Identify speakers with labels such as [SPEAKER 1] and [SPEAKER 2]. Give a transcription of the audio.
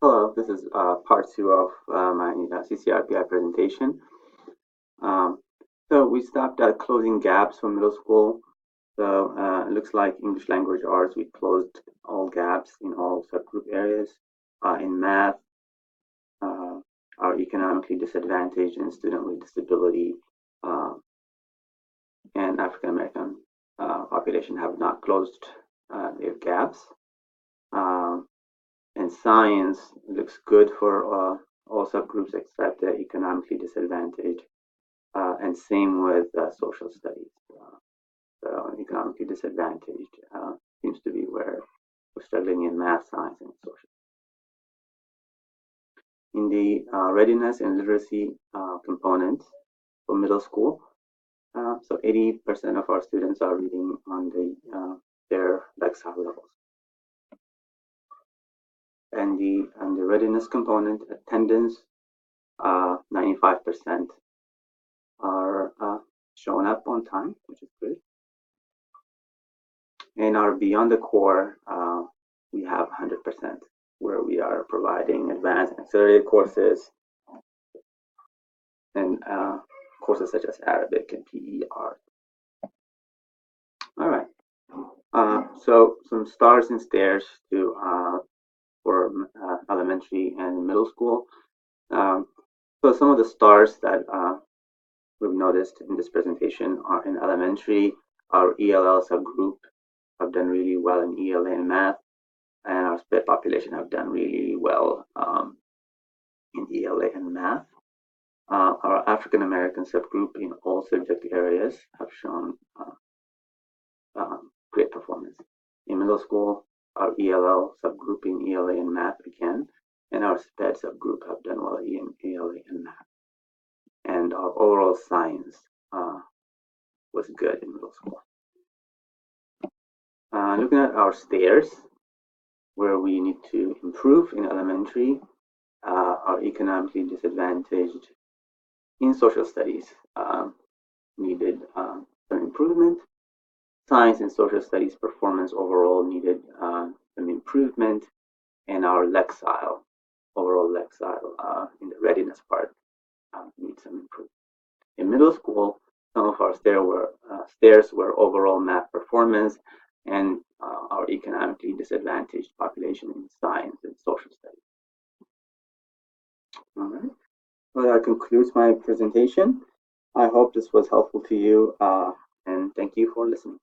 [SPEAKER 1] Hello, this is part two of my CCRPI presentation. Um, so we stopped at closing gaps for middle school. So it looks like English language arts, we closed all gaps in all subgroup areas. In math, uh, our economically disadvantaged and student with disability uh, and African American population have not closed their gaps. Um, And science looks good for all subgroups except the economically disadvantaged, and same with social studies. So economically disadvantaged seems to be where we're struggling in math, science, and social. In the readiness and literacy component for middle school, so 80% of our students are reading on their Lexile levels. And the readiness component, attendance, 95% are showing up on time, which is good. And our Beyond the Core, we have 100%, where we are providing advanced and accelerated courses and courses such as Arabic and PE art. All right. So some stars and stairs to for elementary and middle school. Um, so some of the stars that we've noticed in this presentation are in elementary. Our ELL subgroup have done really well in ELA and math, and our SPED population have done really well in ELA and math. Our African American subgroup in all subject areas have shown great performance. In middle school, our ELL subgroup in ELA and math again, and our SPED subgroup have done well in ELA and math. And our overall science was good in middle school. Looking at our stairs, where we need to improve in elementary, are economically disadvantaged in social studies needed some improvement. Science and social studies performance overall needed some improvement, and our Lexile, overall Lexile in the readiness part needs some improvement. In middle school, some of our stairs were overall math performance and our economically disadvantaged population in science and social studies. All right. Well, that concludes my presentation. I hope this was helpful to you, and thank you for listening.